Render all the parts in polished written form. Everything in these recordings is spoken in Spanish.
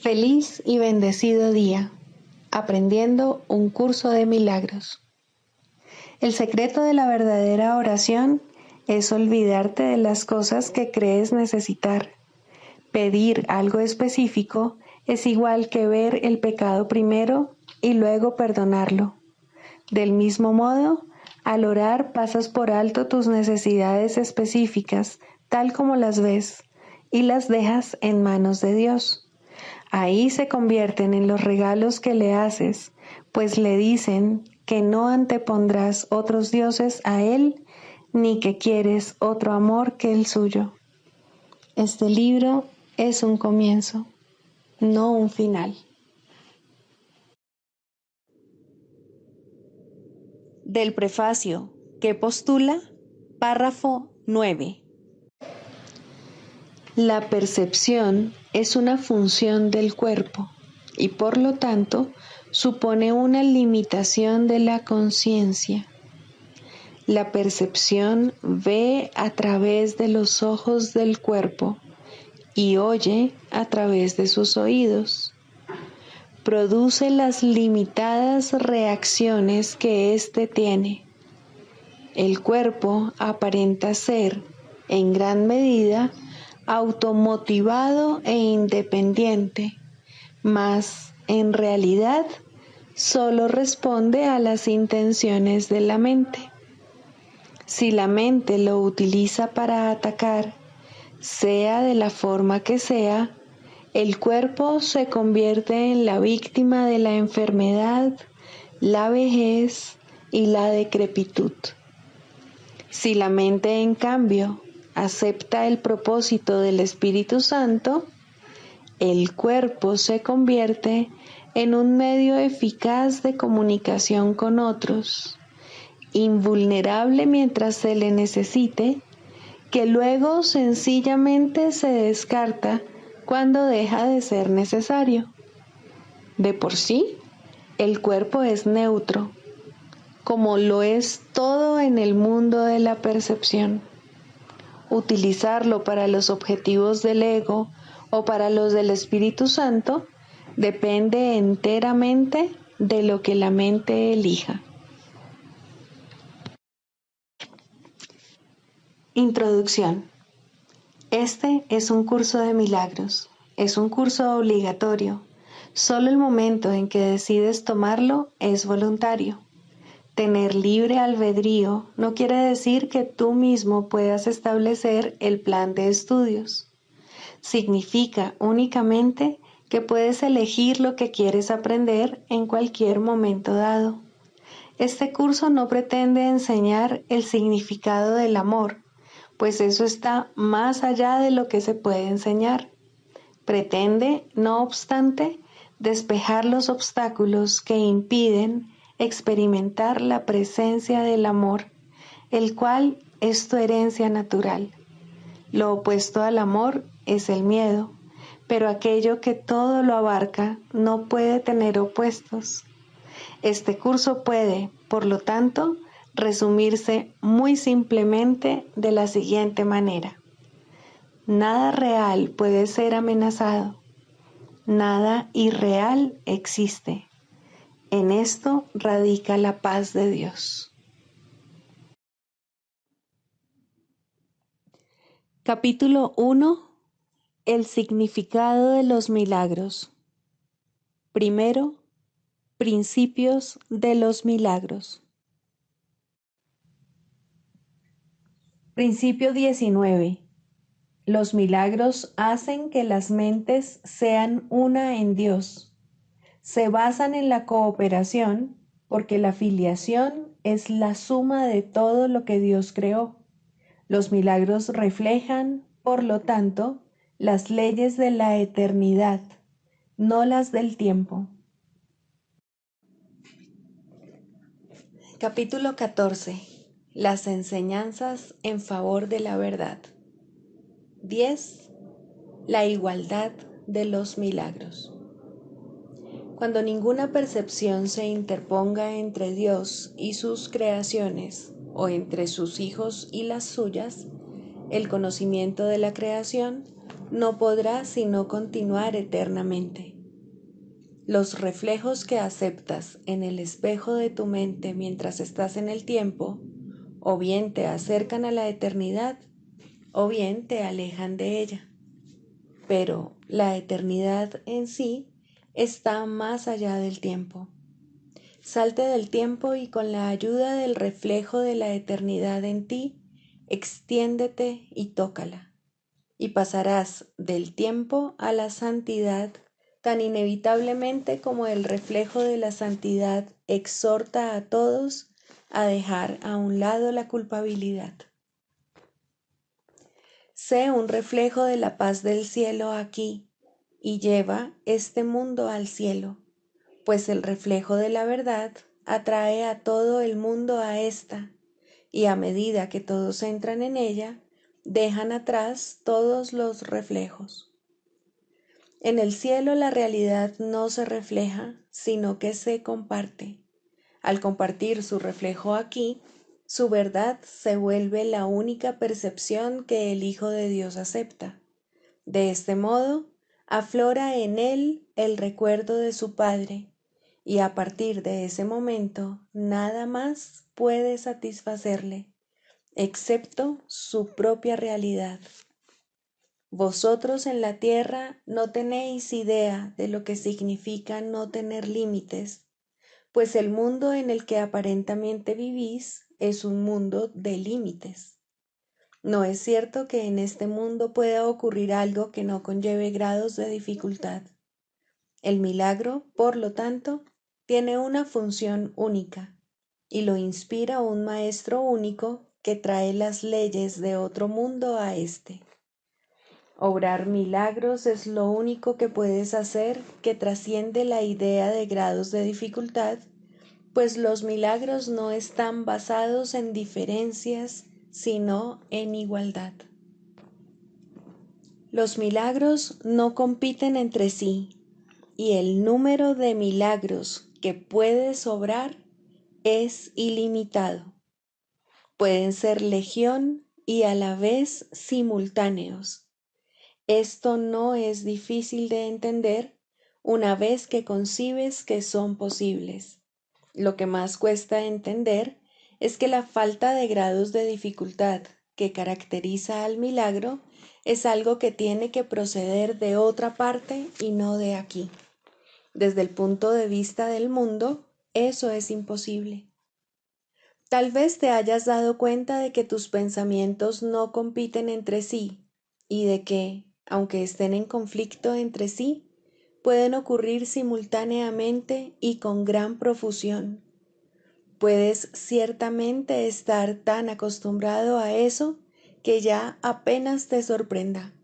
Feliz y bendecido día, aprendiendo un curso de milagros. El secreto de la verdadera oración es olvidarte de las cosas que crees necesitar. Pedir algo específico es igual que ver el pecado primero y luego perdonarlo. Del mismo modo, al orar pasas por alto tus necesidades específicas, tal como las ves, y las dejas en manos de Dios. Ahí se convierten en los regalos que le haces, pues le dicen que no antepondrás otros dioses a Él, ni que quieres otro amor que el suyo. Este libro es un comienzo, no un final. Del prefacio que postula, párrafo 9. La percepción es una función del cuerpo y por lo tanto supone una limitación de la conciencia. La percepción ve a través de los ojos del cuerpo y oye a través de sus oídos. Produce las limitadas reacciones que éste tiene. El cuerpo aparenta ser, en gran medida, automotivado e independiente, mas en realidad solo responde a las intenciones de la mente. Si la mente lo utiliza para atacar, sea de la forma que sea, el cuerpo se convierte en la víctima de la enfermedad, la vejez y la decrepitud. Si la mente, en cambio, acepta el propósito del Espíritu Santo, el cuerpo se convierte en un medio eficaz de comunicación con otros, invulnerable mientras se le necesite, que luego sencillamente se descarta cuando deja de ser necesario. De por sí, el cuerpo es neutro, como lo es todo en el mundo de la percepción. Utilizarlo para los objetivos del ego o para los del Espíritu Santo depende enteramente de lo que la mente elija. Introducción. Este es un curso de milagros. Es un curso obligatorio. Solo el momento en que decides tomarlo es voluntario. Tener libre albedrío no quiere decir que tú mismo puedas establecer el plan de estudios. Significa únicamente que puedes elegir lo que quieres aprender en cualquier momento dado. Este curso no pretende enseñar el significado del amor, pues eso está más allá de lo que se puede enseñar. Pretende, no obstante, despejar los obstáculos que impiden experimentar la presencia del amor, el cual es tu herencia natural. Lo opuesto al amor es el miedo, pero aquello que todo lo abarca no puede tener opuestos. Este curso puede, por lo tanto, resumirse muy simplemente de la siguiente manera. Nada real puede ser amenazado. Nada irreal existe. En esto radica la paz de Dios. Capítulo 1. El significado de los milagros. Primero, principios de los milagros. Principio 19. Los milagros hacen que las mentes sean una en Dios. Se basan en la cooperación porque la filiación es la suma de todo lo que Dios creó. Los milagros reflejan, por lo tanto, las leyes de la eternidad, no las del tiempo. Capítulo 14. Las enseñanzas en favor de la verdad. 10. La igualdad de los milagros. Cuando ninguna percepción se interponga entre Dios y sus creaciones, o entre sus hijos y las suyas, el conocimiento de la creación no podrá sino continuar eternamente. Los reflejos que aceptas en el espejo de tu mente mientras estás en el tiempo, o bien te acercan a la eternidad, o bien te alejan de ella. Pero la eternidad en sí está más allá del tiempo. Salte del tiempo y con la ayuda del reflejo de la eternidad en ti, extiéndete y tócala. Y pasarás del tiempo a la santidad tan inevitablemente como el reflejo de la santidad exhorta a todos a dejar a un lado la culpabilidad. Sé un reflejo de la paz del cielo aquí y lleva este mundo al cielo, pues el reflejo de la verdad atrae a todo el mundo a esta, y a medida que todos entran en ella, dejan atrás todos los reflejos. En el cielo la realidad no se refleja, sino que se comparte. Al compartir su reflejo aquí, su verdad se vuelve la única percepción que el Hijo de Dios acepta. De este modo, aflora en él el recuerdo de su Padre, y a partir de ese momento nada más puede satisfacerle, excepto su propia realidad. Vosotros en la tierra no tenéis idea de lo que significa no tener límites, pues el mundo en el que aparentemente vivís es un mundo de límites. No es cierto que en este mundo pueda ocurrir algo que no conlleve grados de dificultad. El milagro, por lo tanto, tiene una función única, y lo inspira un maestro único que trae las leyes de otro mundo a este. Obrar milagros es lo único que puedes hacer que trasciende la idea de grados de dificultad, pues los milagros no están basados en diferencias, sino en igualdad. Los milagros no compiten entre sí, y el número de milagros que puedes obrar es ilimitado. Pueden ser legión y a la vez simultáneos. Esto no es difícil de entender una vez que concibes que son posibles. Lo que más cuesta entender es que la falta de grados de dificultad que caracteriza al milagro es algo que tiene que proceder de otra parte y no de aquí. Desde el punto de vista del mundo, eso es imposible. Tal vez te hayas dado cuenta de que tus pensamientos no compiten entre sí y de que, aunque estén en conflicto entre sí, pueden ocurrir simultáneamente y con gran profusión. Puedes ciertamente estar tan acostumbrado a eso que ya apenas te sorprenda.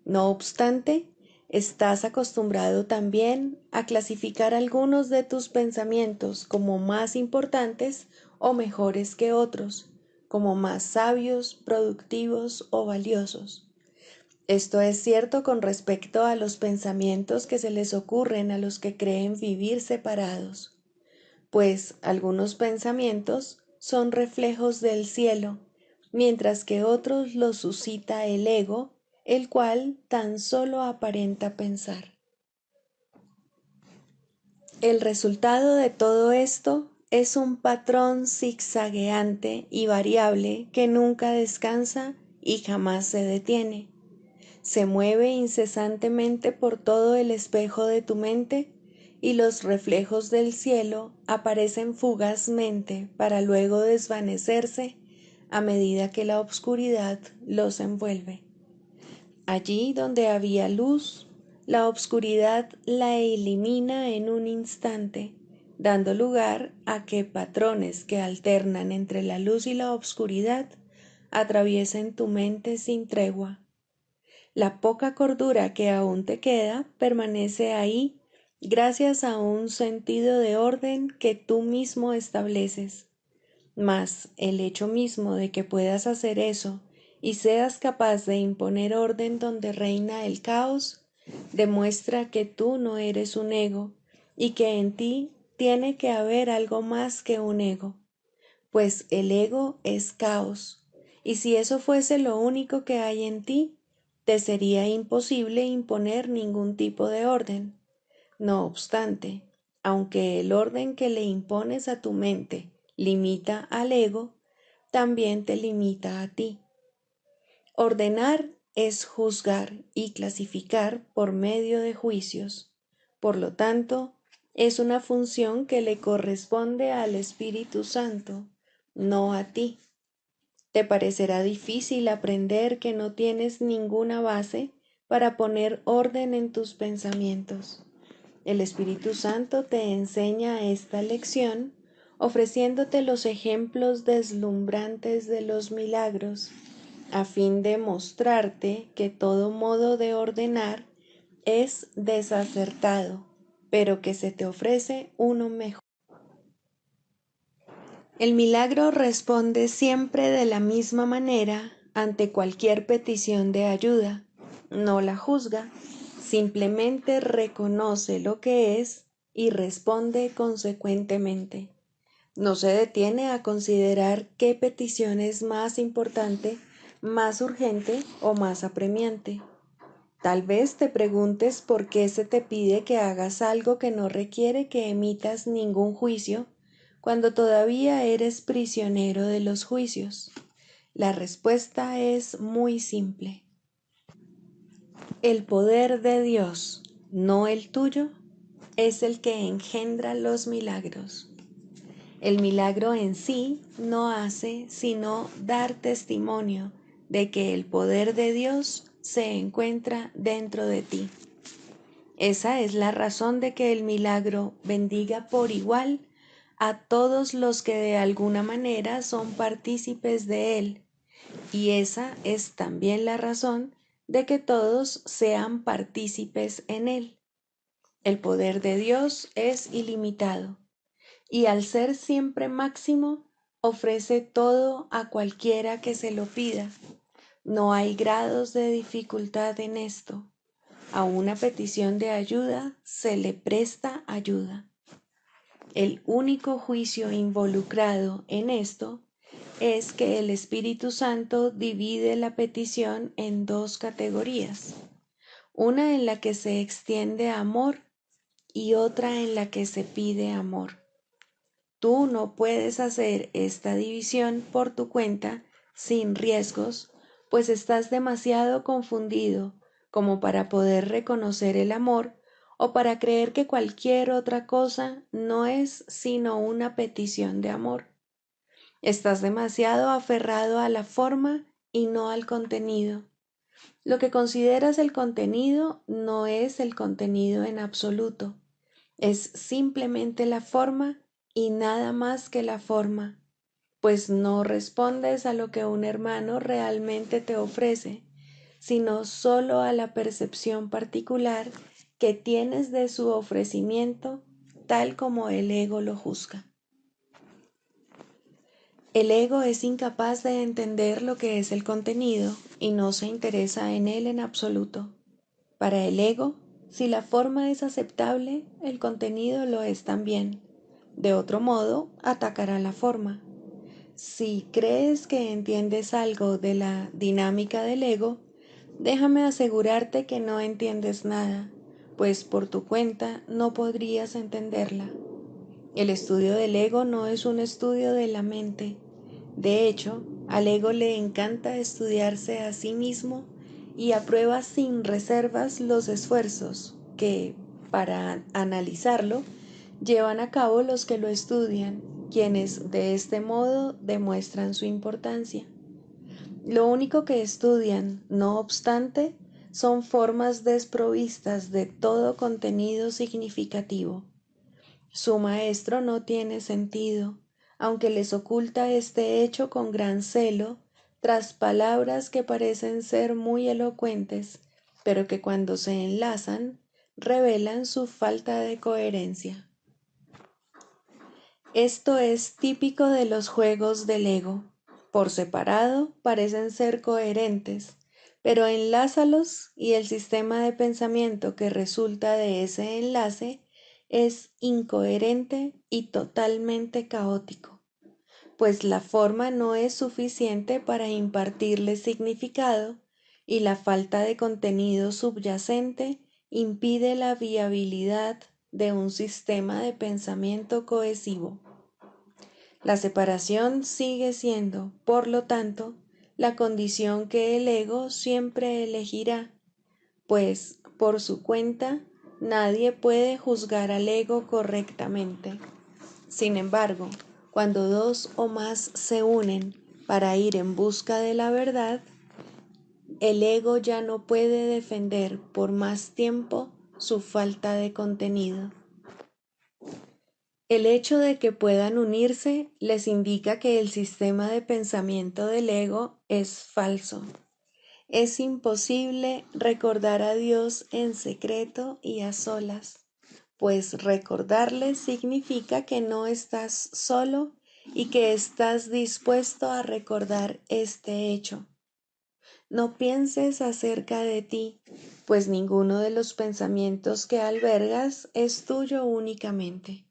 No obstante, estás acostumbrado también a clasificar algunos de tus pensamientos como más importantes o mejores que otros, como más sabios, productivos o valiosos. Esto es cierto con respecto a los pensamientos que se les ocurren a los que creen vivir separados, pues algunos pensamientos son reflejos del cielo, mientras que otros los suscita el ego, el cual tan solo aparenta pensar. El resultado de todo esto es un patrón zigzagueante y variable que nunca descansa y jamás se detiene. Se mueve incesantemente por todo el espejo de tu mente y los reflejos del cielo aparecen fugazmente para luego desvanecerse a medida que la obscuridad los envuelve. Allí donde había luz, la obscuridad la elimina en un instante, dando lugar a que patrones que alternan entre la luz y la obscuridad atraviesen tu mente sin tregua. La poca cordura que aún te queda permanece ahí gracias a un sentido de orden que tú mismo estableces. Mas el hecho mismo de que puedas hacer eso y seas capaz de imponer orden donde reina el caos, demuestra que tú no eres un ego y que en ti tiene que haber algo más que un ego, pues el ego es caos, y si eso fuese lo único que hay en ti, te sería imposible imponer ningún tipo de orden. No obstante, aunque el orden que le impones a tu mente limita al ego, también te limita a ti. Ordenar es juzgar y clasificar por medio de juicios. Por lo tanto, es una función que le corresponde al Espíritu Santo, no a ti. Te parecerá difícil aprender que no tienes ninguna base para poner orden en tus pensamientos. El Espíritu Santo te enseña esta lección ofreciéndote los ejemplos deslumbrantes de los milagros, a fin de mostrarte que todo modo de ordenar es desacertado, pero que se te ofrece uno mejor. El milagro responde siempre de la misma manera ante cualquier petición de ayuda. No la juzga, simplemente reconoce lo que es y responde consecuentemente. No se detiene a considerar qué petición es más importante, más urgente o más apremiante. Tal vez te preguntes por qué se te pide que hagas algo que no requiere que emitas ningún juicio cuando todavía eres prisionero de los juicios. La respuesta es muy simple. El poder de Dios, no el tuyo, es el que engendra los milagros. El milagro en sí no hace sino dar testimonio de que el poder de Dios se encuentra dentro de ti. Esa es la razón de que el milagro bendiga por igual a todos los que de alguna manera son partícipes de él, y esa es también la razón de que todos sean partícipes en él. El poder de Dios es ilimitado, y al ser siempre máximo, ofrece todo a cualquiera que se lo pida. No hay grados de dificultad en esto. A una petición de ayuda se le presta ayuda. El único juicio involucrado en esto es que el Espíritu Santo divide la petición en dos categorías, una en la que se extiende amor y otra en la que se pide amor. Tú no puedes hacer esta división por tu cuenta sin riesgos, pues estás demasiado confundido como para poder reconocer el amor o para creer que cualquier otra cosa no es sino una petición de amor. Estás demasiado aferrado a la forma y no al contenido. Lo que consideras el contenido no es el contenido en absoluto, es simplemente la forma y nada más que la forma, pues no respondes a lo que un hermano realmente te ofrece, sino solo a la percepción particular que tienes de su ofrecimiento, tal como el ego lo juzga. El ego es incapaz de entender lo que es el contenido y no se interesa en él en absoluto. Para el ego, si la forma es aceptable, el contenido lo es también. De otro modo, atacará la forma. Si crees que entiendes algo de la dinámica del ego, déjame asegurarte que no entiendes nada, pues por tu cuenta no podrías entenderla. El estudio del ego no es un estudio de la mente. De hecho, al ego le encanta estudiarse a sí mismo y aprueba sin reservas los esfuerzos que, para analizarlo, llevan a cabo los que lo estudian, quienes de este modo demuestran su importancia. Lo único que estudian, no obstante, son formas desprovistas de todo contenido significativo. Su maestro no tiene sentido, aunque les oculta este hecho con gran celo, tras palabras que parecen ser muy elocuentes, pero que cuando se enlazan, revelan su falta de coherencia. Esto es típico de los juegos del ego. Por separado parecen ser coherentes, pero enlázalos y el sistema de pensamiento que resulta de ese enlace es incoherente y totalmente caótico, pues la forma no es suficiente para impartirle significado y la falta de contenido subyacente impide la viabilidad de un sistema de pensamiento cohesivo. La separación sigue siendo, por lo tanto, la condición que el ego siempre elegirá, pues, por su cuenta, nadie puede juzgar al ego correctamente. Sin embargo, cuando dos o más se unen para ir en busca de la verdad, el ego ya no puede defender por más tiempo su falta de contenido. El hecho de que puedan unirse les indica que el sistema de pensamiento del ego es falso. Es imposible recordar a Dios en secreto y a solas, pues recordarle significa que no estás solo y que estás dispuesto a recordar este hecho. No pienses acerca de ti, pues ninguno de los pensamientos que albergas es tuyo únicamente.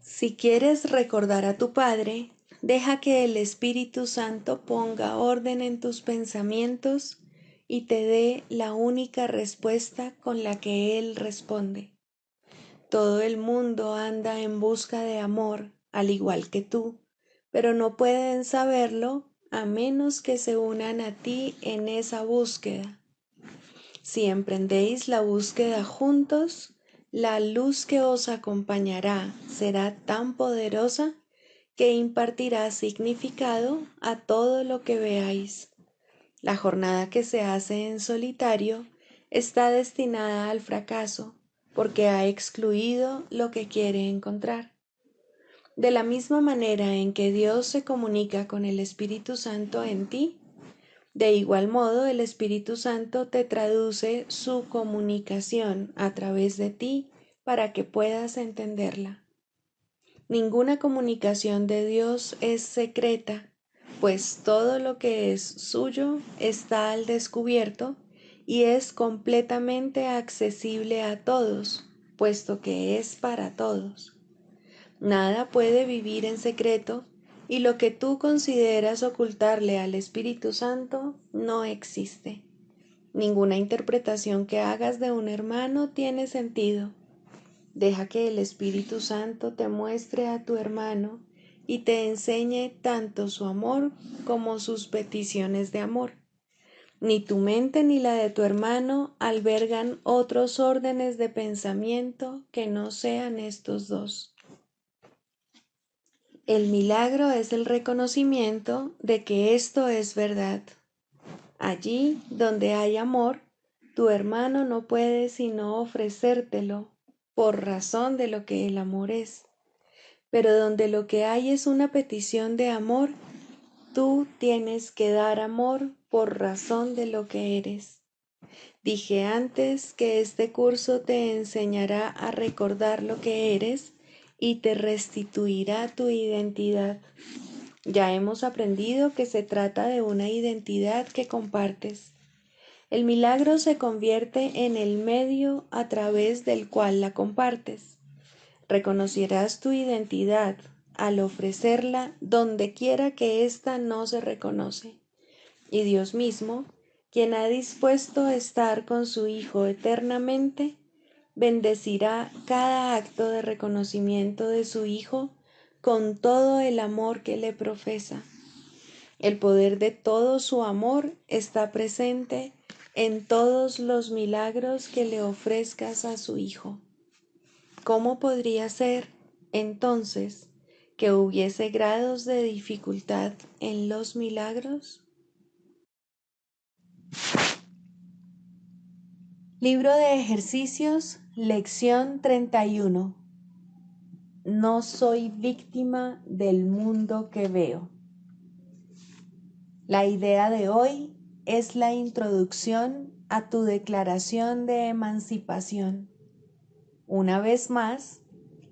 Si quieres recordar a tu Padre, deja que el Espíritu Santo ponga orden en tus pensamientos y te dé la única respuesta con la que Él responde. Todo el mundo anda en busca de amor, al igual que tú, pero no pueden saberlo a menos que se unan a ti en esa búsqueda. Si emprendéis la búsqueda juntos, la luz que os acompañará será tan poderosa que impartirá significado a todo lo que veáis. La jornada que se hace en solitario está destinada al fracaso porque ha excluido lo que quiere encontrar. De la misma manera en que Dios se comunica con el Espíritu Santo en ti, de igual modo el Espíritu Santo te traduce su comunicación a través de ti para que puedas entenderla. Ninguna comunicación de Dios es secreta, pues todo lo que es suyo está al descubierto y es completamente accesible a todos, puesto que es para todos. Nada puede vivir en secreto y lo que tú consideras ocultarle al Espíritu Santo no existe. Ninguna interpretación que hagas de un hermano tiene sentido. Deja que el Espíritu Santo te muestre a tu hermano y te enseñe tanto su amor como sus peticiones de amor. Ni tu mente ni la de tu hermano albergan otros órdenes de pensamiento que no sean estos dos. El milagro es el reconocimiento de que esto es verdad. Allí donde hay amor, tu hermano no puede sino ofrecértelo por razón de lo que el amor es. Pero donde lo que hay es una petición de amor, tú tienes que dar amor por razón de lo que eres. Dije antes que este curso te enseñará a recordar lo que eres y te restituirá tu identidad. Ya hemos aprendido que se trata de una identidad que compartes. El milagro se convierte en el medio a través del cual la compartes. Reconocerás tu identidad al ofrecerla donde quiera que ésta no se reconoce. Y Dios mismo, quien ha dispuesto estar con su Hijo eternamente, bendecirá cada acto de reconocimiento de su Hijo con todo el amor que le profesa. El poder de todo su amor está presente en todos los milagros que le ofrezcas a su Hijo. ¿Cómo podría ser, entonces, que hubiese grados de dificultad en los milagros? Libro de ejercicios, lección 31. No soy víctima del mundo que veo. La idea de hoy es la introducción a tu declaración de emancipación. Una vez más,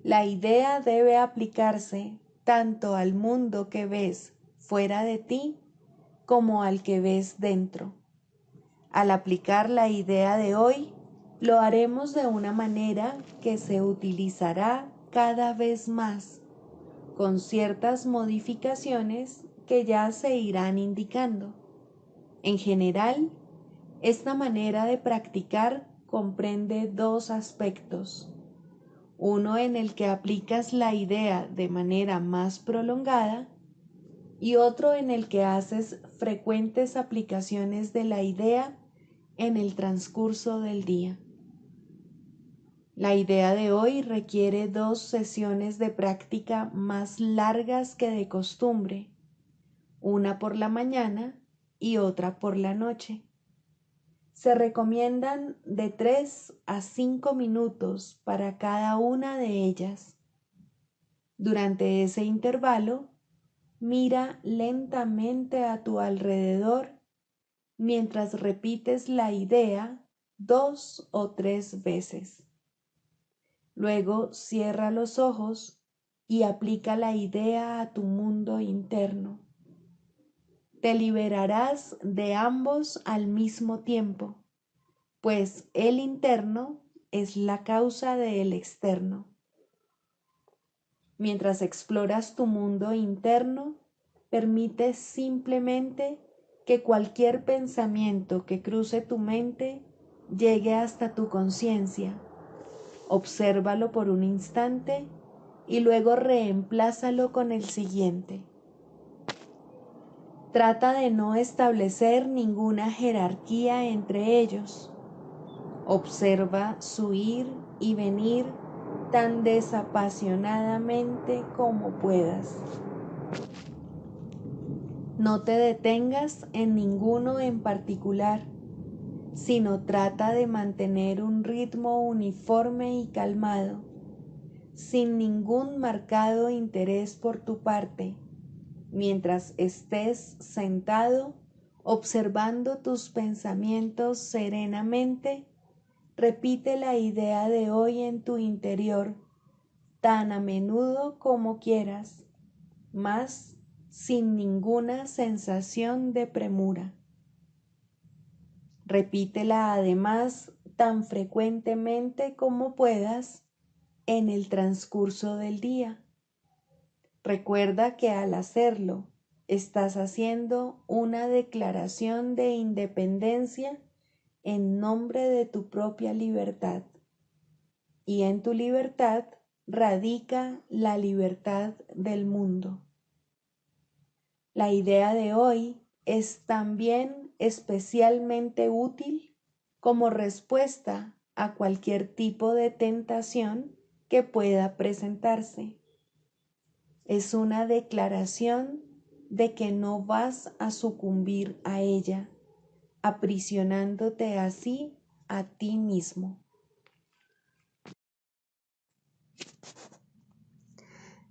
la idea debe aplicarse tanto al mundo que ves fuera de ti como al que ves dentro. Al aplicar la idea de hoy, lo haremos de una manera que se utilizará cada vez más, con ciertas modificaciones que ya se irán indicando. En general, esta manera de practicar comprende dos aspectos. Uno en el que aplicas la idea de manera más prolongada y otro en el que haces frecuentes aplicaciones de la idea en el transcurso del día. La idea de hoy requiere 2 sesiones de práctica más largas que de costumbre, una por la mañana y otra por la noche. Se recomiendan de 3 a 5 minutos para cada una de ellas. Durante ese intervalo, mira lentamente a tu alrededor mientras repites la idea 2 o 3 veces. Luego cierra los ojos y aplica la idea a tu mundo interno. Te liberarás de ambos al mismo tiempo, pues el interno es la causa del externo. Mientras exploras tu mundo interno, permite simplemente que cualquier pensamiento que cruce tu mente llegue hasta tu conciencia. Obsérvalo por un instante y luego reemplázalo con el siguiente. Trata de no establecer ninguna jerarquía entre ellos. Observa su ir y venir tan desapasionadamente como puedas. No te detengas en ninguno en particular, sino trata de mantener un ritmo uniforme y calmado, sin ningún marcado interés por tu parte, mientras estés sentado observando tus pensamientos serenamente. Repite la idea de hoy en tu interior tan a menudo como quieras, mas sin ninguna sensación de premura. Repítela además tan frecuentemente como puedas en el transcurso del día. Recuerda que al hacerlo estás haciendo una declaración de independencia en nombre de tu propia libertad, y en tu libertad radica la libertad del mundo. La idea de hoy es también especialmente útil como respuesta a cualquier tipo de tentación que pueda presentarse. Es una declaración de que no vas a sucumbir a ella, aprisionándote así a ti mismo.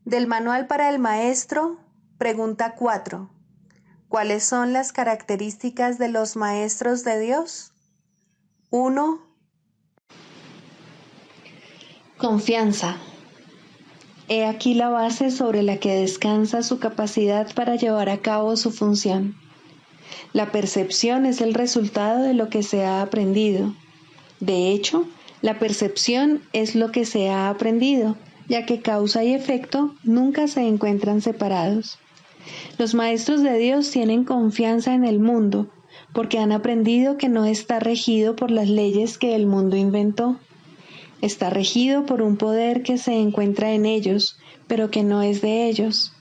Del Manual para el Maestro, pregunta 4. ¿Cuáles son las características de los maestros de Dios? 1. Confianza. He aquí la base sobre la que descansa su capacidad para llevar a cabo su función. La percepción es el resultado de lo que se ha aprendido. De hecho, la percepción es lo que se ha aprendido, ya que causa y efecto nunca se encuentran separados. Los maestros de Dios tienen confianza en el mundo, porque han aprendido que no está regido por las leyes que el mundo inventó. Está regido por un poder que se encuentra en ellos, pero que no es de ellos.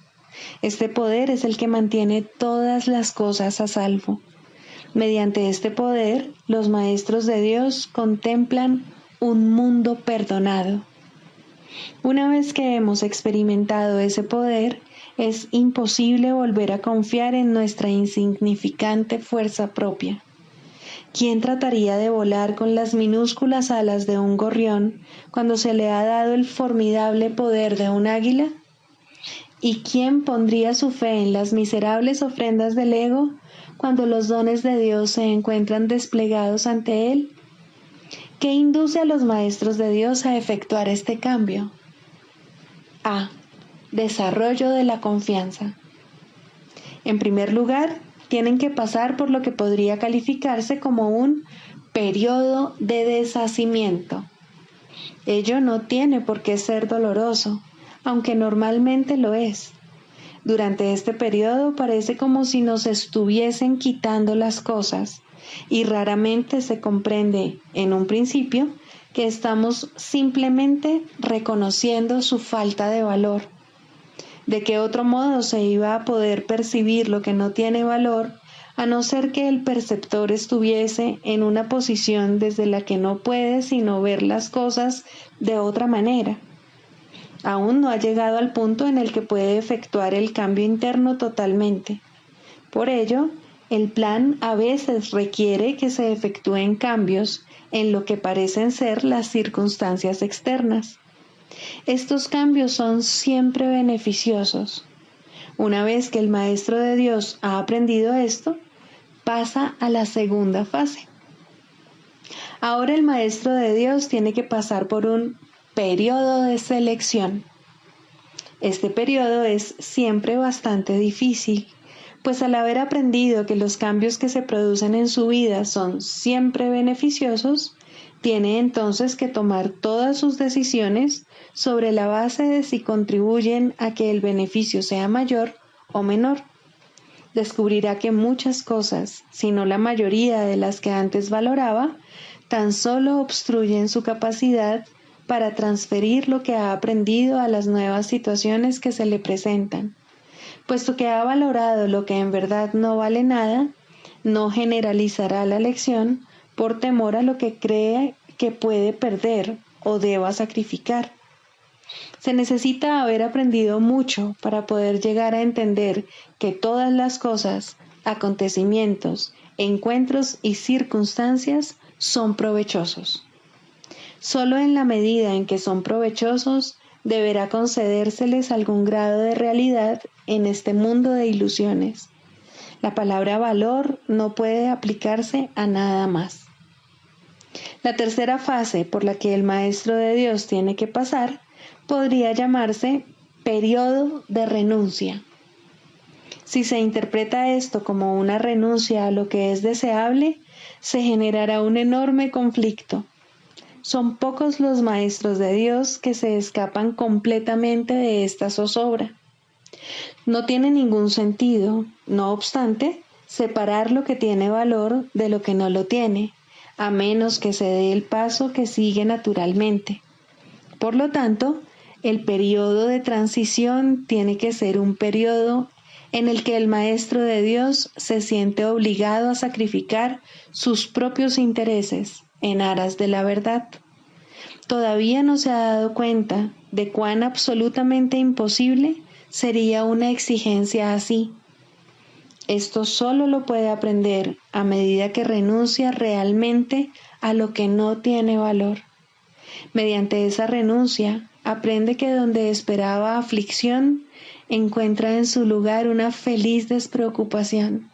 Este poder es el que mantiene todas las cosas a salvo. Mediante este poder, los maestros de Dios contemplan un mundo perdonado. Una vez que hemos experimentado ese poder, es imposible volver a confiar en nuestra insignificante fuerza propia. ¿Quién trataría de volar con las minúsculas alas de un gorrión cuando se le ha dado el formidable poder de un águila? ¿Y quién pondría su fe en las miserables ofrendas del ego cuando los dones de Dios se encuentran desplegados ante él? ¿Qué induce a los maestros de Dios a efectuar este cambio? A. Desarrollo de la confianza. En primer lugar, tienen que pasar por lo que podría calificarse como un periodo de deshacimiento. Ello no tiene por qué ser doloroso, aunque normalmente lo es. Durante este periodo parece como si nos estuviesen quitando las cosas y raramente se comprende, en un principio, que estamos simplemente reconociendo su falta de valor. ¿De qué otro modo se iba a poder percibir lo que no tiene valor, a no ser que el perceptor estuviese en una posición desde la que no puede sino ver las cosas de otra manera? Aún no ha llegado al punto en el que puede efectuar el cambio interno totalmente. Por ello, el plan a veces requiere que se efectúen cambios en lo que parecen ser las circunstancias externas. Estos cambios son siempre beneficiosos. Una vez que el Maestro de Dios ha aprendido esto, pasa a la segunda fase. Ahora el Maestro de Dios tiene que pasar por un periodo de selección. Este periodo es siempre bastante difícil, pues al haber aprendido que los cambios que se producen en su vida son siempre beneficiosos, tiene entonces que tomar todas sus decisiones sobre la base de si contribuyen a que el beneficio sea mayor o menor. Descubrirá que muchas cosas, si no la mayoría de las que antes valoraba, tan solo obstruyen su capacidad para transferir lo que ha aprendido a las nuevas situaciones que se le presentan. Puesto que ha valorado lo que en verdad no vale nada, no generalizará la lección por temor a lo que cree que puede perder o deba sacrificar. Se necesita haber aprendido mucho para poder llegar a entender que todas las cosas, acontecimientos, encuentros y circunstancias son provechosos. Solo en la medida en que son provechosos, deberá concedérseles algún grado de realidad en este mundo de ilusiones. La palabra valor no puede aplicarse a nada más. La tercera fase por la que el Maestro de Dios tiene que pasar podría llamarse periodo de renuncia. Si se interpreta esto como una renuncia a lo que es deseable, se generará un enorme conflicto. Son pocos los maestros de Dios que se escapan completamente de esta zozobra. No tiene ningún sentido, no obstante, separar lo que tiene valor de lo que no lo tiene, a menos que se dé el paso que sigue naturalmente. Por lo tanto, el periodo de transición tiene que ser un periodo en el que el Maestro de Dios se siente obligado a sacrificar sus propios intereses en aras de la verdad. Todavía no se ha dado cuenta de cuán absolutamente imposible sería una exigencia así. Esto solo lo puede aprender a medida que renuncia realmente a lo que no tiene valor. Mediante esa renuncia, aprende que donde esperaba aflicción, encuentra en su lugar una feliz despreocupación.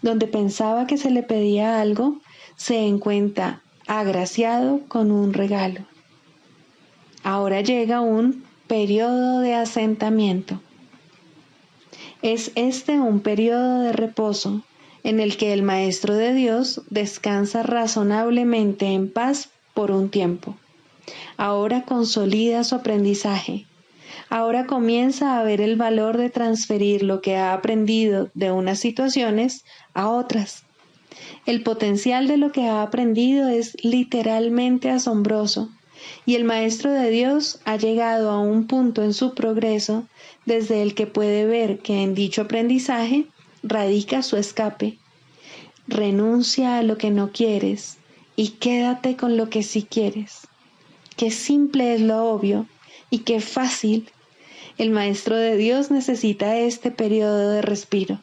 Donde pensaba que se le pedía algo, se encuentra agraciado con un regalo. Ahora llega un periodo de asentamiento. Es este un periodo de reposo en el que el Maestro de Dios descansa razonablemente en paz por un tiempo. Ahora consolida su aprendizaje. Ahora comienza a ver el valor de transferir lo que ha aprendido de unas situaciones a otras. El potencial de lo que ha aprendido es literalmente asombroso, y el Maestro de Dios ha llegado a un punto en su progreso desde el que puede ver que en dicho aprendizaje radica su escape. Renuncia a lo que no quieres y quédate con lo que sí quieres. Qué simple es lo obvio y qué fácil. El Maestro de Dios necesita este periodo de respiro.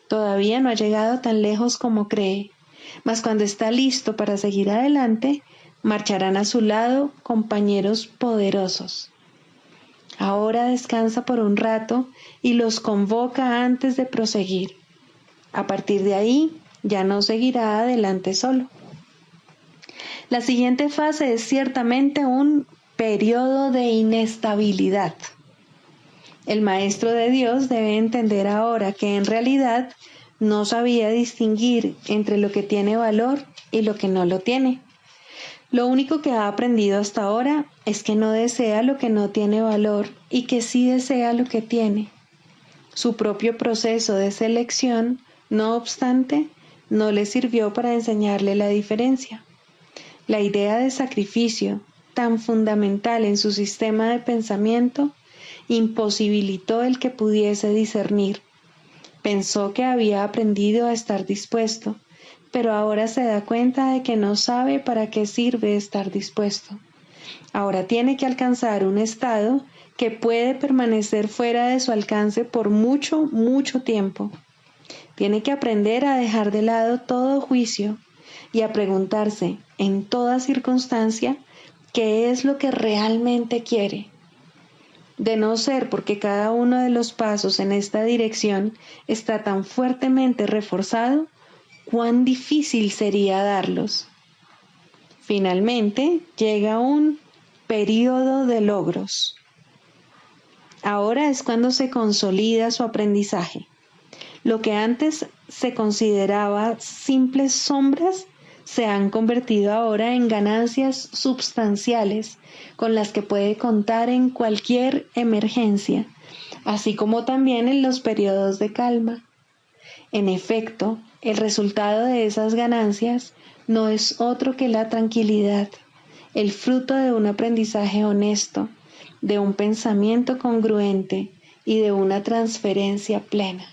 Todavía no ha llegado tan lejos como cree, mas cuando está listo para seguir adelante, marcharán a su lado compañeros poderosos. Ahora descansa por un rato y los convoca antes de proseguir. A partir de ahí, ya no seguirá adelante solo. La siguiente fase es ciertamente un periodo de inestabilidad. El Maestro de Dios debe entender ahora que en realidad no sabía distinguir entre lo que tiene valor y lo que no lo tiene. Lo único que ha aprendido hasta ahora es que no desea lo que no tiene valor y que sí desea lo que tiene. Su propio proceso de selección, no obstante, no le sirvió para enseñarle la diferencia. La idea de sacrificio, tan fundamental en su sistema de pensamiento, imposibilitó el que pudiese discernir. Pensó que había aprendido a estar dispuesto, pero ahora se da cuenta de que no sabe para qué sirve estar dispuesto. Ahora tiene que alcanzar un estado que puede permanecer fuera de su alcance por mucho, mucho tiempo. Tiene que aprender a dejar de lado todo juicio y a preguntarse en toda circunstancia qué es lo que realmente quiere. De no ser porque cada uno de los pasos en esta dirección está tan fuertemente reforzado, cuán difícil sería darlos. Finalmente llega un período de logros. Ahora es cuando se consolida su aprendizaje. Lo que antes se consideraba simples sombras se han convertido ahora en ganancias substanciales con las que puede contar en cualquier emergencia, así como también en los periodos de calma. En efecto, el resultado de esas ganancias no es otro que la tranquilidad, el fruto de un aprendizaje honesto, de un pensamiento congruente y de una transferencia plena.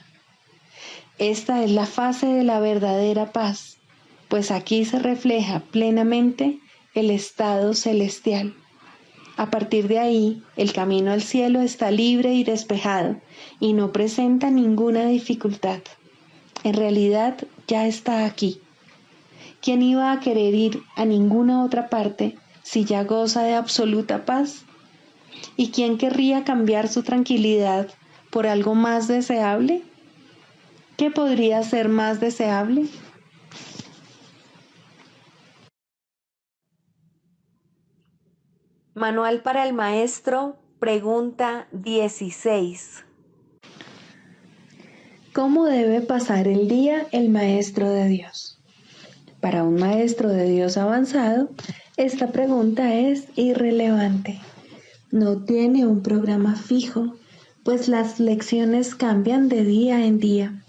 Esta es la fase de la verdadera paz, pues aquí se refleja plenamente el estado celestial. A partir de ahí, el camino al cielo está libre y despejado y no presenta ninguna dificultad. En realidad ya está aquí. ¿Quién iba a querer ir a ninguna otra parte si ya goza de absoluta paz? ¿Y quién querría cambiar su tranquilidad por algo más deseable? ¿Qué podría ser más deseable? Manual para el maestro, pregunta 16. ¿Cómo debe pasar el día el maestro de Dios? Para un maestro de Dios avanzado, esta pregunta es irrelevante. No tiene un programa fijo, pues las lecciones cambian de día en día.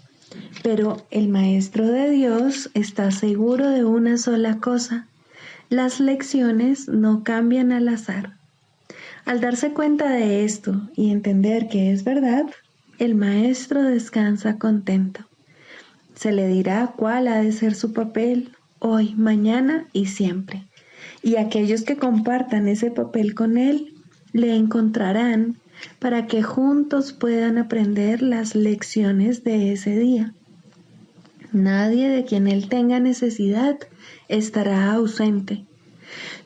Pero el maestro de Dios está seguro de una sola cosa: las lecciones no cambian al azar. Al darse cuenta de esto y entender que es verdad, el maestro descansa contento. Se le dirá cuál ha de ser su papel hoy, mañana y siempre. Y aquellos que compartan ese papel con él le encontrarán para que juntos puedan aprender las lecciones de ese día. Nadie de quien él tenga necesidad estará ausente.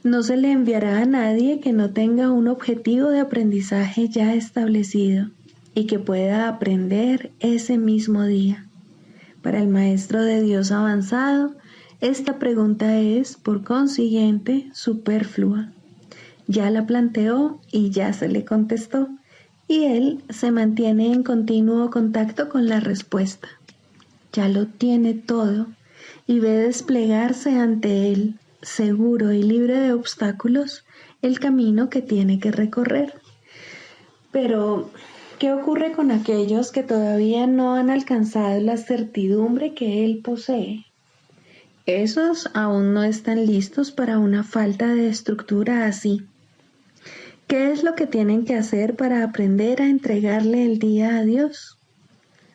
No se le enviará a nadie que no tenga un objetivo de aprendizaje ya establecido y que pueda aprender ese mismo día. Para el maestro de Dios avanzado, esta pregunta es, por consiguiente, superflua. Ya la planteó y ya se le contestó, y él se mantiene en continuo contacto con la respuesta. Ya lo tiene todo y ve desplegarse ante él, seguro y libre de obstáculos, el camino que tiene que recorrer. Pero, ¿qué ocurre con aquellos que todavía no han alcanzado la certidumbre que él posee? Esos aún no están listos para una falta de estructura así. ¿Qué es lo que tienen que hacer para aprender a entregarle el día a Dios?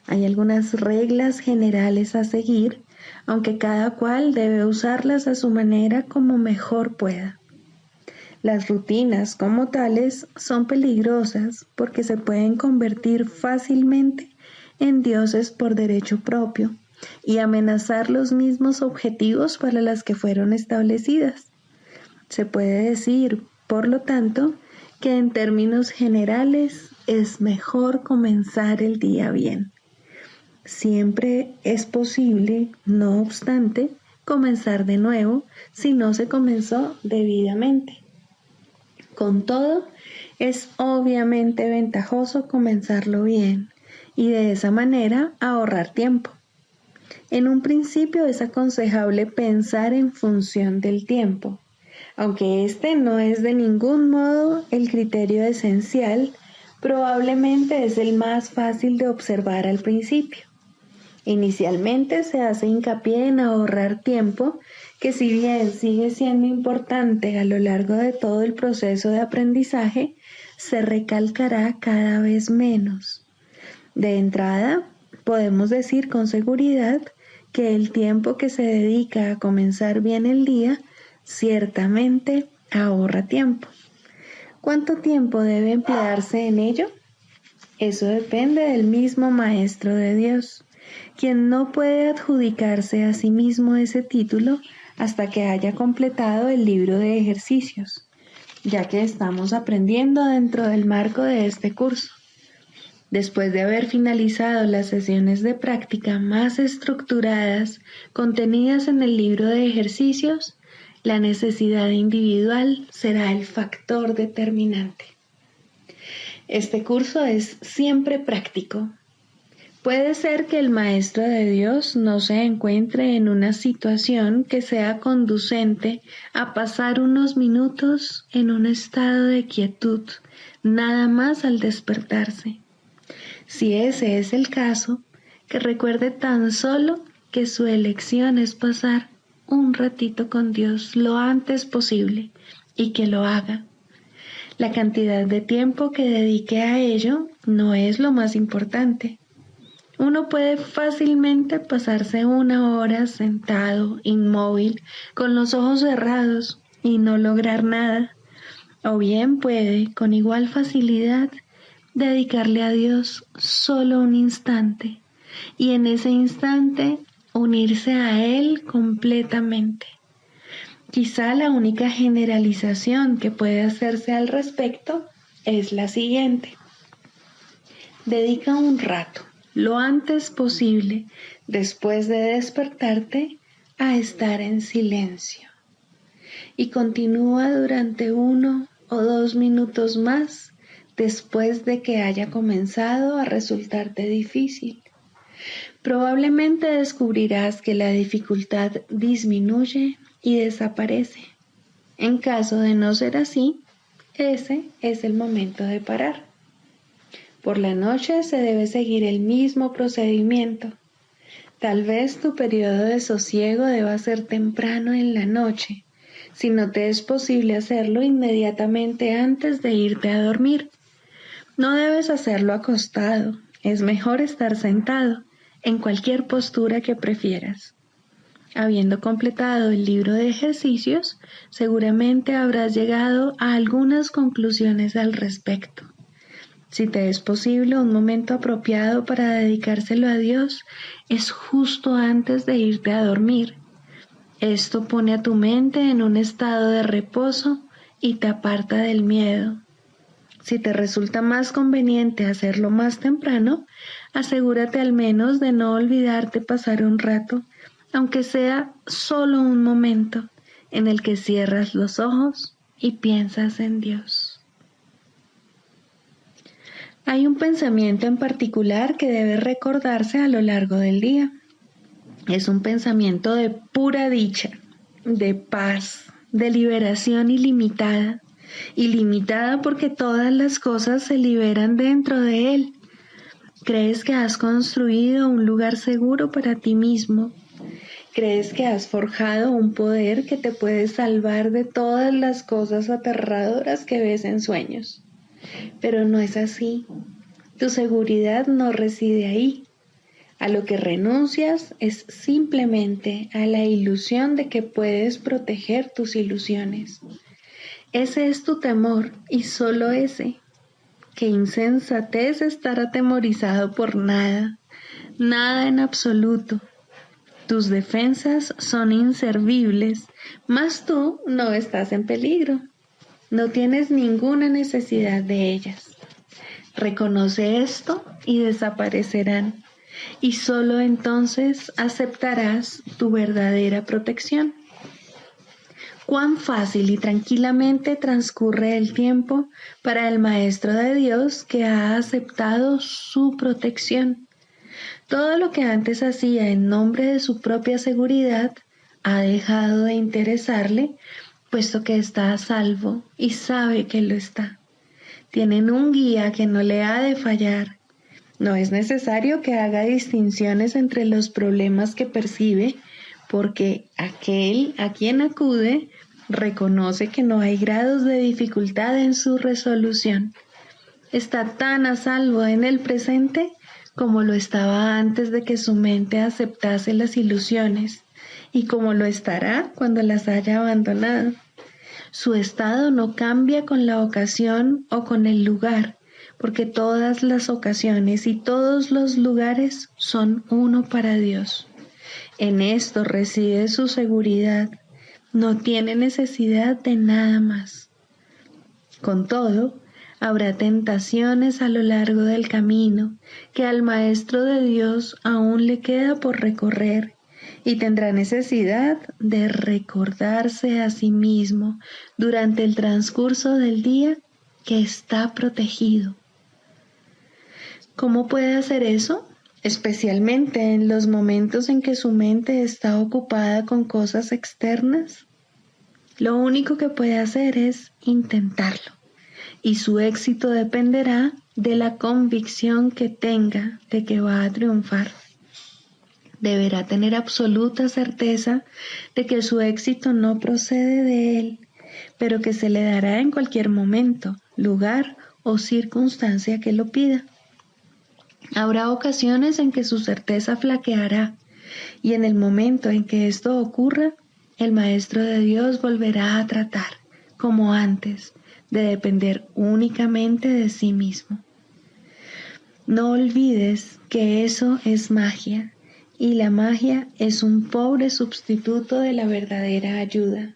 Hay algunas reglas generales a seguir, aunque cada cual debe usarlas a su manera como mejor pueda. Las rutinas como tales son peligrosas porque se pueden convertir fácilmente en dioses por derecho propio y amenazar los mismos objetivos para los que fueron establecidas. Se puede decir, por lo tanto, que en términos generales es mejor comenzar el día bien. Siempre es posible, no obstante, comenzar de nuevo si no se comenzó debidamente. Con todo, es obviamente ventajoso comenzarlo bien y de esa manera ahorrar tiempo. En un principio es aconsejable pensar en función del tiempo, aunque este no es de ningún modo el criterio esencial Probablemente es el más fácil de observar al principio. Inicialmente se hace hincapié en ahorrar tiempo, que si bien sigue siendo importante a lo largo de todo el proceso de aprendizaje, se recalcará cada vez menos. De entrada, podemos decir con seguridad que el tiempo que se dedica a comenzar bien el día ciertamente ahorra tiempo. ¿Cuánto tiempo debe emplearse en ello? Eso depende del mismo Maestro de Dios, quien no puede adjudicarse a sí mismo ese título hasta que haya completado el libro de ejercicios, ya que estamos aprendiendo dentro del marco de este curso. Después de haber finalizado las sesiones de práctica más estructuradas contenidas en el libro de ejercicios, la necesidad individual será el factor determinante. Este curso es siempre práctico. Puede ser que el Maestro de Dios no se encuentre en una situación que sea conducente a pasar unos minutos en un estado de quietud, nada más al despertarse. Si ese es el caso, que recuerde tan solo que su elección es pasar un ratito con Dios lo antes posible y que lo haga. La cantidad de tiempo que dedique a ello no es lo más importante. Uno puede fácilmente pasarse 1 hora sentado, inmóvil, con los ojos cerrados y no lograr nada. O bien puede, con igual facilidad, dedicarle a Dios solo un instante y en ese instante unirse a Él completamente. Quizá la única generalización que puede hacerse al respecto es la siguiente. Dedica un rato, lo antes posible, después de despertarte, a estar en silencio. Y continúa durante 1 o 2 minutos más después de que haya comenzado a resultarte difícil. Probablemente descubrirás que la dificultad disminuye y desaparece. En caso de no ser así, ese es el momento de parar. Por la noche se debe seguir el mismo procedimiento. Tal vez tu periodo de sosiego deba ser temprano en la noche, si no te es posible hacerlo inmediatamente antes de irte a dormir. No debes hacerlo acostado, es mejor estar sentado, en cualquier postura que prefieras. Habiendo completado el libro de ejercicios, seguramente habrás llegado a algunas conclusiones al respecto. Si te es posible, un momento apropiado para dedicárselo a Dios es justo antes de irte a dormir. Esto pone a tu mente en un estado de reposo y te aparta del miedo. Si te resulta más conveniente hacerlo más temprano, asegúrate al menos de no olvidarte pasar un rato, aunque sea solo un momento, en el que cierras los ojos y piensas en Dios. Hay un pensamiento en particular que debe recordarse a lo largo del día. Es un pensamiento de pura dicha, de paz, de liberación ilimitada. Ilimitada porque todas las cosas se liberan dentro de él. Crees que has construido un lugar seguro para ti mismo. Crees que has forjado un poder que te puede salvar de todas las cosas aterradoras que ves en sueños. Pero no es así. Tu seguridad no reside ahí. A lo que renuncias es simplemente a la ilusión de que puedes proteger tus ilusiones. Ese es tu temor y solo ese. Qué insensatez estar atemorizado por nada, nada en absoluto. Tus defensas son inservibles, mas tú no estás en peligro. No tienes ninguna necesidad de ellas. Reconoce esto y desaparecerán, y solo entonces aceptarás tu verdadera protección. Cuán fácil y tranquilamente transcurre el tiempo para el Maestro de Dios que ha aceptado su protección. Todo lo que antes hacía en nombre de su propia seguridad ha dejado de interesarle, puesto que está a salvo y sabe que lo está. Tienen un guía que no le ha de fallar. No es necesario que haga distinciones entre los problemas que percibe, porque aquel a quien acude reconoce que no hay grados de dificultad en su resolución. Está tan a salvo en el presente como lo estaba antes de que su mente aceptase las ilusiones, y como lo estará cuando las haya abandonado. Su estado no cambia con la ocasión o con el lugar, porque todas las ocasiones y todos los lugares son uno para Dios. En esto reside su seguridad. No tiene necesidad de nada más. Con todo, habrá tentaciones a lo largo del camino que al Maestro de Dios aún le queda por recorrer, y tendrá necesidad de recordarse a sí mismo durante el transcurso del día que está protegido. ¿Cómo puede hacer eso? Especialmente en los momentos en que su mente está ocupada con cosas externas. Lo único que puede hacer es intentarlo, y su éxito dependerá de la convicción que tenga de que va a triunfar. Deberá tener absoluta certeza de que su éxito no procede de él, pero que se le dará en cualquier momento, lugar o circunstancia que lo pida. Habrá ocasiones en que su certeza flaqueará, y en el momento en que esto ocurra, el Maestro de Dios volverá a tratar, como antes, de depender únicamente de sí mismo. No olvides que eso es magia, y la magia es un pobre sustituto de la verdadera ayuda.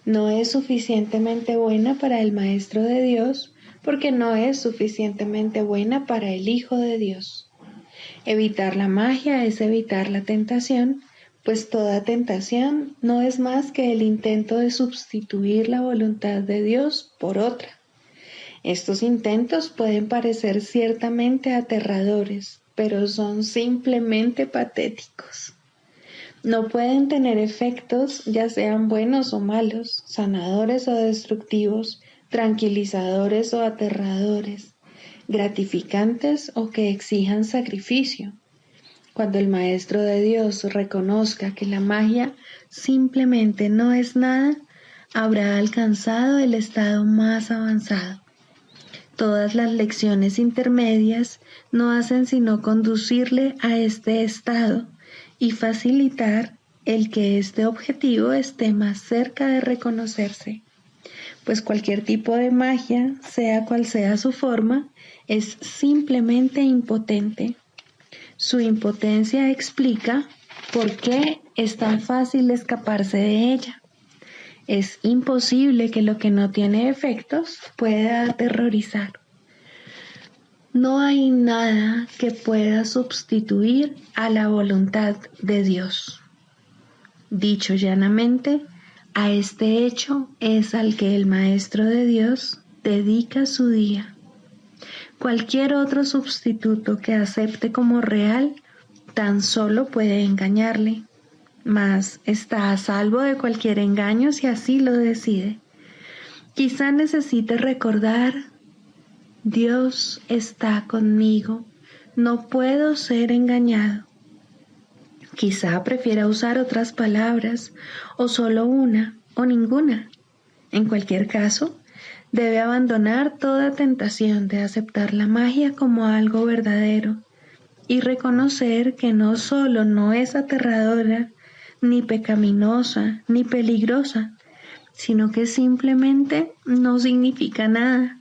No es suficientemente buena para el Maestro de Dios, porque no es suficientemente buena para el Hijo de Dios. Evitar la magia es evitar la tentación, pues toda tentación no es más que el intento de sustituir la voluntad de Dios por otra. Estos intentos pueden parecer ciertamente aterradores, pero son simplemente patéticos. No pueden tener efectos, ya sean buenos o malos, sanadores o destructivos, tranquilizadores o aterradores, gratificantes o que exijan sacrificio. Cuando el Maestro de Dios reconozca que la magia simplemente no es nada, habrá alcanzado el estado más avanzado. Todas las lecciones intermedias no hacen sino conducirle a este estado y facilitar el que este objetivo esté más cerca de reconocerse, pues cualquier tipo de magia, sea cual sea su forma, es simplemente impotente. Su impotencia explica por qué es tan fácil escaparse de ella. Es imposible que lo que no tiene efectos pueda aterrorizar. No hay nada que pueda sustituir a la voluntad de Dios. Dicho llanamente, a este hecho es al que el Maestro de Dios dedica su día. Cualquier otro sustituto que acepte como real tan solo puede engañarle, mas está a salvo de cualquier engaño si así lo decide. Quizá necesite recordar: Dios está conmigo, no puedo ser engañado. Quizá prefiera usar otras palabras, o solo una, o ninguna. En cualquier caso, debe abandonar toda tentación de aceptar la magia como algo verdadero y reconocer que no solo no es aterradora, ni pecaminosa, ni peligrosa, sino que simplemente no significa nada.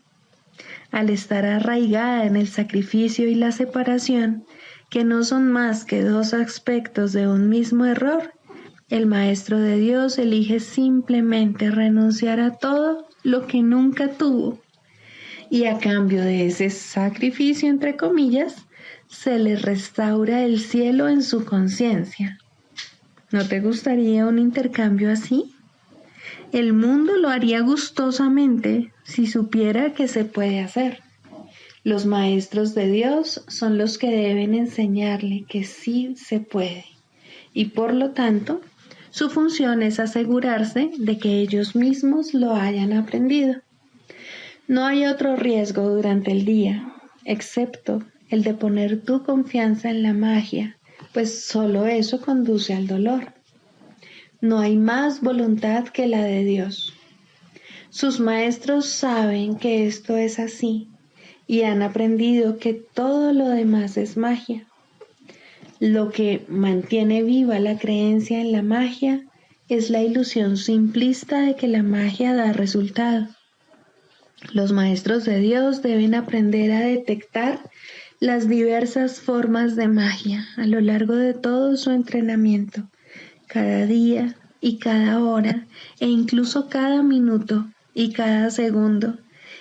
Al estar arraigada en el sacrificio y la separación, que no son más que dos aspectos de un mismo error, el Maestro de Dios elige simplemente renunciar a todo lo que nunca tuvo, y a cambio de ese sacrificio, entre comillas, se le restaura el cielo en su conciencia. ¿No te gustaría un intercambio así? El mundo lo haría gustosamente si supiera que se puede hacer. Los maestros de Dios son los que deben enseñarle que sí se puede, y por lo tanto, su función es asegurarse de que ellos mismos lo hayan aprendido. No hay otro riesgo durante el día, excepto el de poner tu confianza en la magia, pues solo eso conduce al dolor. No hay más voluntad que la de Dios. Sus maestros saben que esto es así y han aprendido que todo lo demás es magia. Lo que mantiene viva la creencia en la magia es la ilusión simplista de que la magia da resultado. Los maestros de Dios deben aprender a detectar las diversas formas de magia a lo largo de todo su entrenamiento, cada día y cada hora, e incluso cada minuto y cada segundo,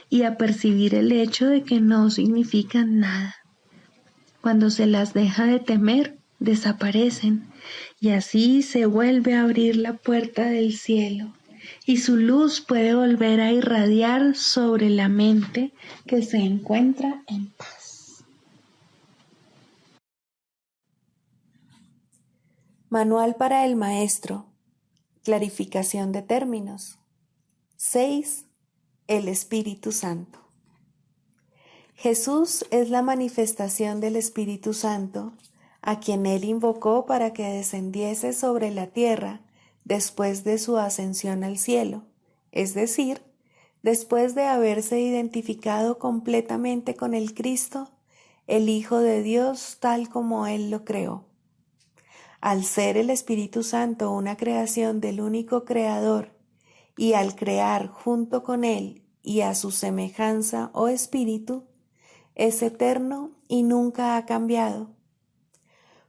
y a percibir el hecho de que no significan nada. Cuando se las deja de temer, desaparecen, y así se vuelve a abrir la puerta del cielo, y su luz puede volver a irradiar sobre la mente que se encuentra en paz. Manual para el maestro. Clarificación de términos. 6. El Espíritu Santo. Jesús es la manifestación del Espíritu Santo, a quien él invocó para que descendiese sobre la tierra después de su ascensión al cielo, es decir, después de haberse identificado completamente con el Cristo, el Hijo de Dios tal como él lo creó. Al ser el Espíritu Santo una creación del único Creador, y al crear junto con él y a su semejanza o espíritu, es eterno y nunca ha cambiado.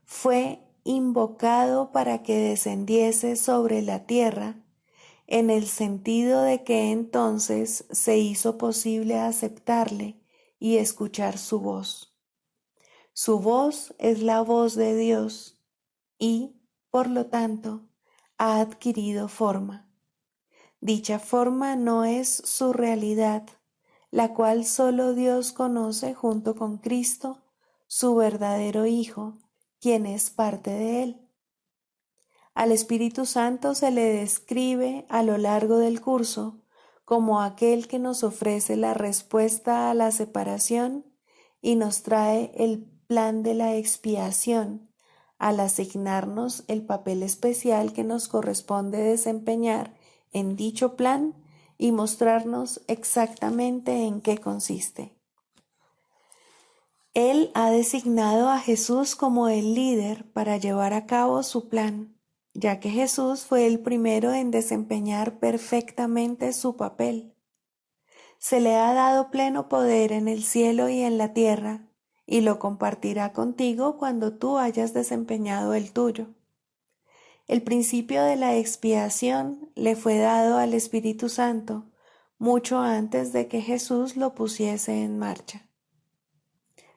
Fue invocado para que descendiese sobre la tierra, en el sentido de que entonces se hizo posible aceptarle y escuchar su voz. Su voz es la voz de Dios y, por lo tanto, ha adquirido forma. Dicha forma no es su realidad, la cual solo Dios conoce junto con Cristo, su verdadero Hijo, quien es parte de Él. Al Espíritu Santo se le describe a lo largo del curso como aquel que nos ofrece la respuesta a la separación y nos trae el plan de la expiación, al asignarnos el papel especial que nos corresponde desempeñar en dicho plan y mostrarnos exactamente en qué consiste. Él ha designado a Jesús como el líder para llevar a cabo su plan, ya que Jesús fue el primero en desempeñar perfectamente su papel. Se le ha dado pleno poder en el cielo y en la tierra, y lo compartirá contigo cuando tú hayas desempeñado el tuyo. El principio de la expiación le fue dado al Espíritu Santo mucho antes de que Jesús lo pusiese en marcha.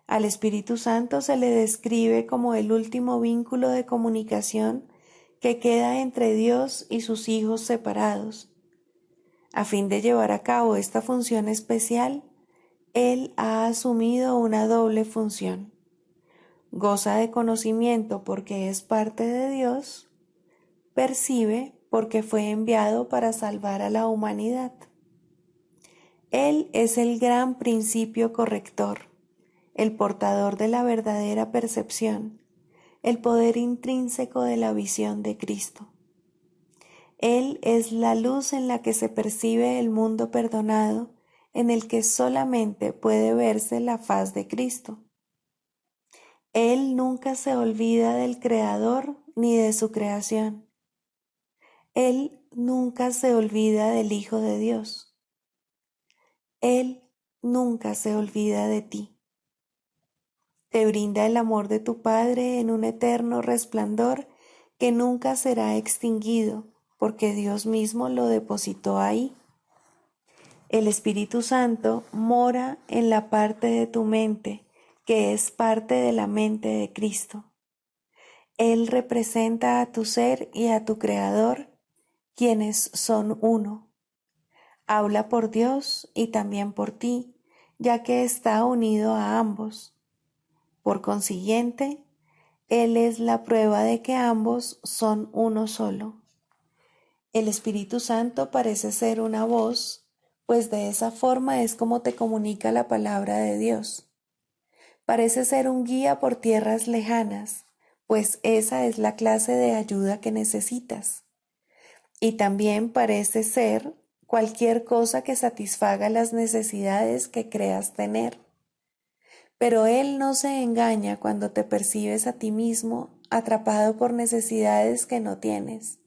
Al Espíritu Santo se le describe como el último vínculo de comunicación que queda entre Dios y sus hijos separados. A fin de llevar a cabo esta función especial, Él ha asumido una doble función. Goza de conocimiento porque es parte de Dios, percibe porque fue enviado para salvar a la humanidad. Él es el gran principio corrector, el portador de la verdadera percepción, el poder intrínseco de la visión de Cristo. Él es la luz en la que se percibe el mundo perdonado, en el que solamente puede verse la faz de Cristo. Él nunca se olvida del Creador ni de su creación. Él nunca se olvida del Hijo de Dios. Él nunca se olvida de ti. Te brinda el amor de tu Padre en un eterno resplandor que nunca será extinguido, porque Dios mismo lo depositó ahí. El Espíritu Santo mora en la parte de tu mente, que es parte de la mente de Cristo. Él representa a tu ser y a tu Creador, quienes son uno. Habla por Dios y también por ti, ya que está unido a ambos. Por consiguiente, Él es la prueba de que ambos son uno solo. El Espíritu Santo parece ser una voz, pues de esa forma es como te comunica la palabra de Dios. Parece ser un guía por tierras lejanas, pues esa es la clase de ayuda que necesitas. Y también parece ser cualquier cosa que satisfaga las necesidades que creas tener. Pero Él no se engaña cuando te percibes a ti mismo atrapado por necesidades que no tienes.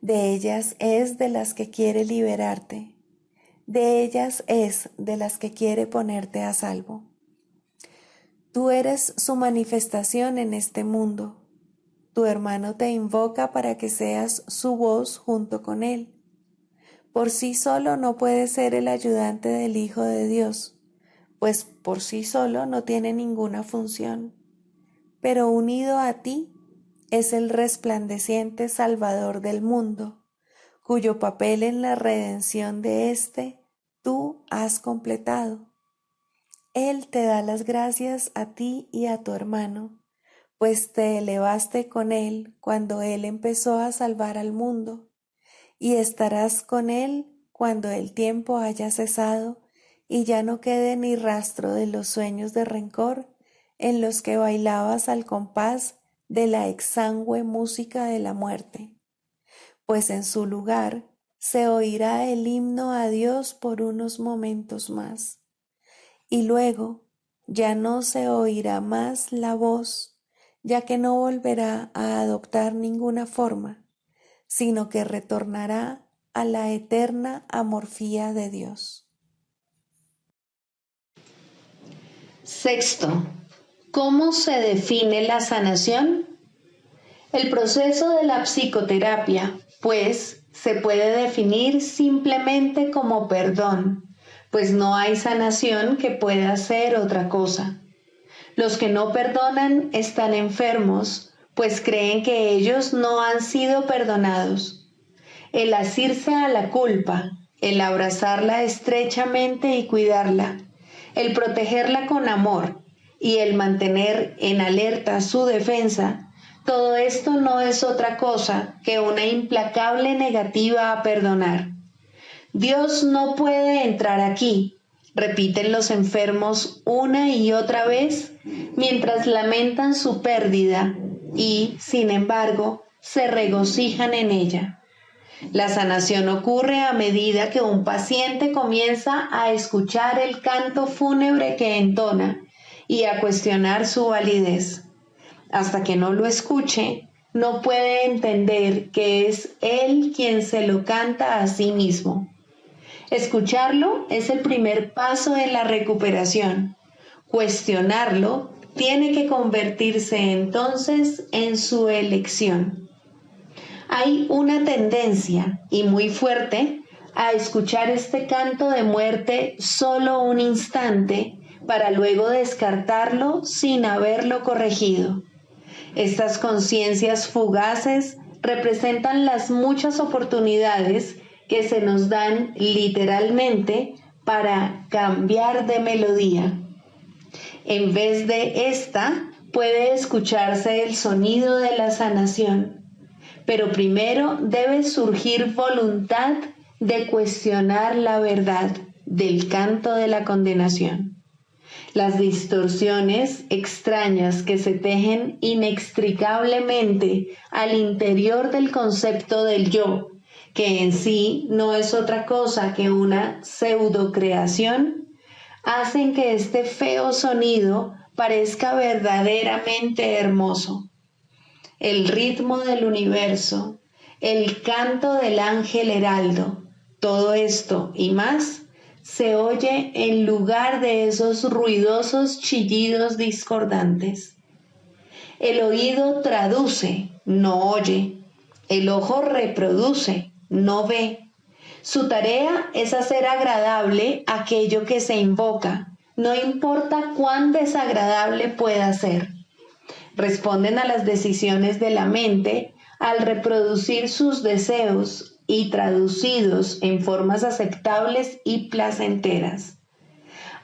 De ellas es de las que quiere liberarte. De ellas es de las que quiere ponerte a salvo. Tú eres su manifestación en este mundo. Tu hermano te invoca para que seas su voz junto con él. Por sí solo no puede ser el ayudante del Hijo de Dios, pues por sí solo no tiene ninguna función. Pero unido a ti es el resplandeciente Salvador del mundo, cuyo papel en la redención de éste tú has completado. Él te da las gracias a ti y a tu hermano, pues te elevaste con él cuando él empezó a salvar al mundo, y estarás con él cuando el tiempo haya cesado y ya no quede ni rastro de los sueños de rencor en los que bailabas al compás de la exangüe música de la muerte, pues en su lugar se oirá el himno a Dios por unos momentos más. Y luego ya no se oirá más la voz, ya que no volverá a adoptar ninguna forma, sino que retornará a la eterna amorfía de Dios. Sexto, ¿cómo se define la sanación? El proceso de la psicoterapia, pues, se puede definir simplemente como perdón, pues no hay sanación que pueda ser otra cosa. Los que no perdonan están enfermos, pues creen que ellos no han sido perdonados. El asirse a la culpa, el abrazarla estrechamente y cuidarla, el protegerla con amor y el mantener en alerta su defensa, todo esto no es otra cosa que una implacable negativa a perdonar. Dios no puede entrar aquí, repiten los enfermos una y otra vez mientras lamentan su pérdida y, sin embargo, se regocijan en ella. La sanación ocurre a medida que un paciente comienza a escuchar el canto fúnebre que entona y a cuestionar su validez. Hasta que no lo escuche, no puede entender que es él quien se lo canta a sí mismo. Escucharlo es el primer paso en la recuperación. Cuestionarlo tiene que convertirse entonces en su elección. Hay una tendencia, y muy fuerte, a escuchar este canto de muerte solo un instante para luego descartarlo sin haberlo corregido. Estas conciencias fugaces representan las muchas oportunidades que se nos dan literalmente para cambiar de melodía. En vez de esta, puede escucharse el sonido de la sanación, pero primero debe surgir voluntad de cuestionar la verdad del canto de la condenación. Las distorsiones extrañas que se tejen inextricablemente al interior del concepto del yo, que en sí no es otra cosa que una pseudocreación, hacen que este feo sonido parezca verdaderamente hermoso. El ritmo del universo, el canto del ángel heraldo, todo esto y más se oye en lugar de esos ruidosos chillidos discordantes. El oído traduce, no oye. El ojo reproduce, no ve. Su tarea es hacer agradable aquello que se invoca, no importa cuán desagradable pueda ser. Responden a las decisiones de la mente al reproducir sus deseos y traducidos en formas aceptables y placenteras.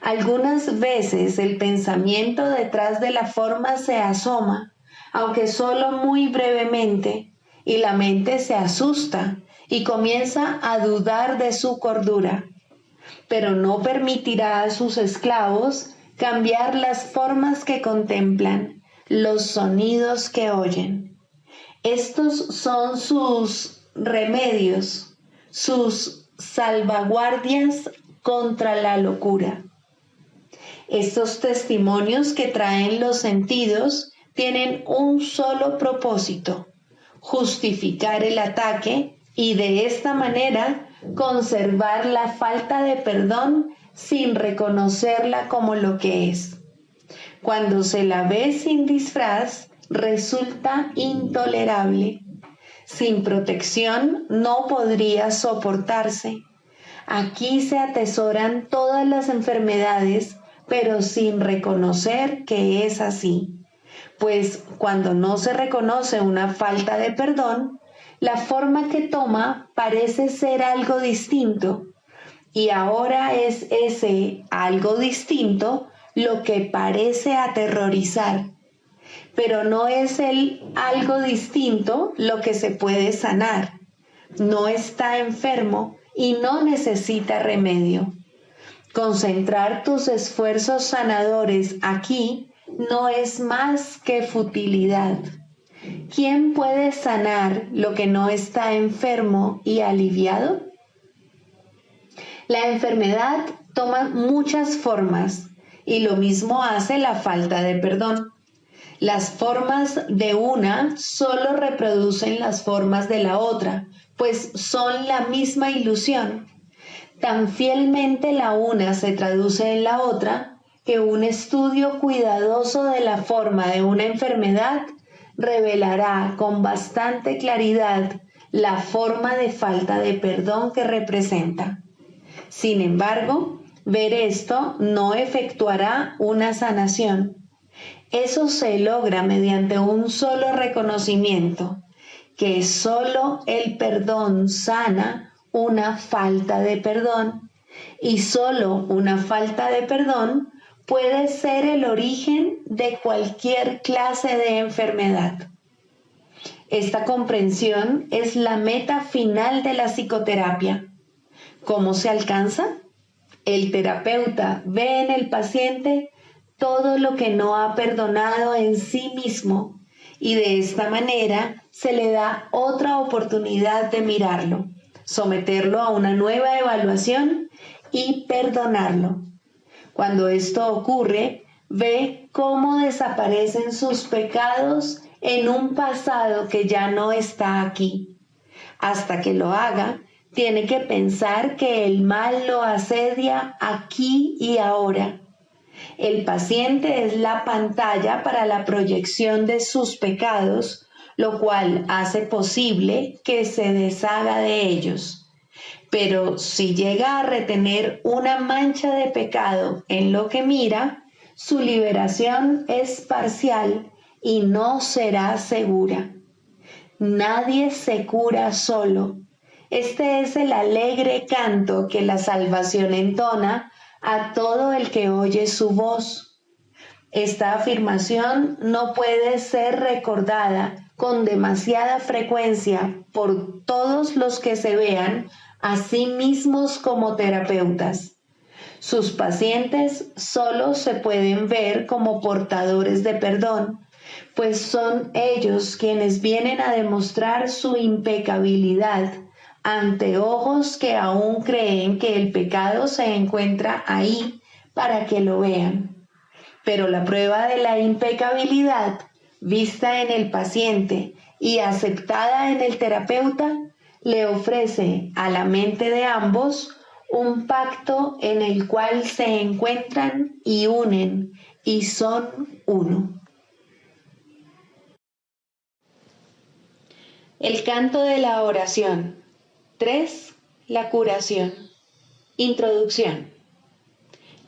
Algunas veces el pensamiento detrás de la forma se asoma, aunque solo muy brevemente, y la mente se asusta y comienza a dudar de su cordura. pero no permitirá a sus esclavos cambiar las formas que contemplan, los sonidos que oyen. Estos son sus remedios, sus salvaguardias contra la locura. Estos testimonios que traen los sentidos tienen un solo propósito: justificar el ataque y de esta manera conservar la falta de perdón sin reconocerla como lo que es. Cuando se la ve sin disfraz, resulta intolerable. Sin protección no podría soportarse. Aquí se atesoran todas las enfermedades, pero sin reconocer que es así. Pues cuando no se reconoce una falta de perdón, la forma que toma parece ser algo distinto. Y ahora es ese algo distinto lo que parece aterrorizar. Pero no es el algo distinto lo que se puede sanar. No está enfermo y no necesita remedio. Concentrar tus esfuerzos sanadores aquí no es más que futilidad. ¿Quién puede sanar lo que no está enfermo y aliviado? La enfermedad toma muchas formas y lo mismo hace la falta de perdón. Las formas de una solo reproducen las formas de la otra, pues son la misma ilusión. Tan fielmente la una se traduce en la otra que un estudio cuidadoso de la forma de una enfermedad revelará con bastante claridad la forma de falta de perdón que representa. Sin embargo, ver esto no efectuará una sanación. Eso se logra mediante un solo reconocimiento, que solo el perdón sana una falta de perdón, y solo una falta de perdón puede ser el origen de cualquier clase de enfermedad. Esta comprensión es la meta final de la psicoterapia. ¿Cómo se alcanza? El terapeuta ve en el paciente todo lo que no ha perdonado en sí mismo y de esta manera se le da otra oportunidad de mirarlo, someterlo a una nueva evaluación y perdonarlo. Cuando esto ocurre, ve cómo desaparecen sus pecados en un pasado que ya no está aquí. Hasta que lo haga, tiene que pensar que el mal lo asedia aquí y ahora. El paciente es la pantalla para la proyección de sus pecados, lo cual hace posible que se deshaga de ellos. Pero si llega a retener una mancha de pecado en lo que mira, su liberación es parcial y no será segura. Nadie se cura solo. Este es el alegre canto que la salvación entona a todo el que oye su voz. Esta afirmación no puede ser recordada con demasiada frecuencia por todos los que se vean a sí mismos como terapeutas. Sus pacientes solo se pueden ver como portadores de perdón, pues son ellos quienes vienen a demostrar su impecabilidad ante ojos que aún creen que el pecado se encuentra ahí para que lo vean. Pero la prueba de la impecabilidad, vista en el paciente y aceptada en el terapeuta, le ofrece a la mente de ambos un pacto en el cual se encuentran y unen y son uno. El canto de la oración. 3. La curación. Introducción.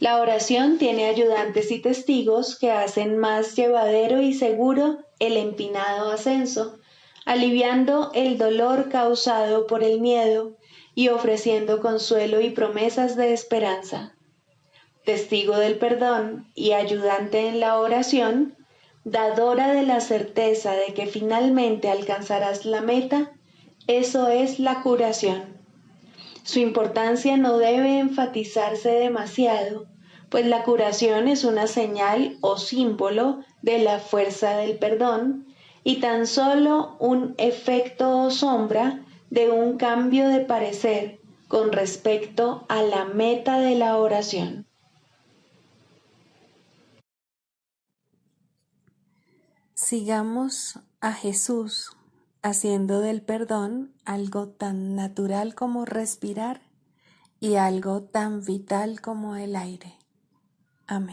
La oración tiene ayudantes y testigos que hacen más llevadero y seguro el empinado ascenso, aliviando el dolor causado por el miedo y ofreciendo consuelo y promesas de esperanza. Testigo del perdón y ayudante en la oración, dadora de la certeza de que finalmente alcanzarás la meta, eso es la curación. Su importancia no debe enfatizarse demasiado, pues la curación es una señal o símbolo de la fuerza del perdón y tan solo un efecto o sombra de un cambio de parecer con respecto a la meta de la oración. Sigamos a Jesús haciendo del perdón algo tan natural como respirar y algo tan vital como el aire.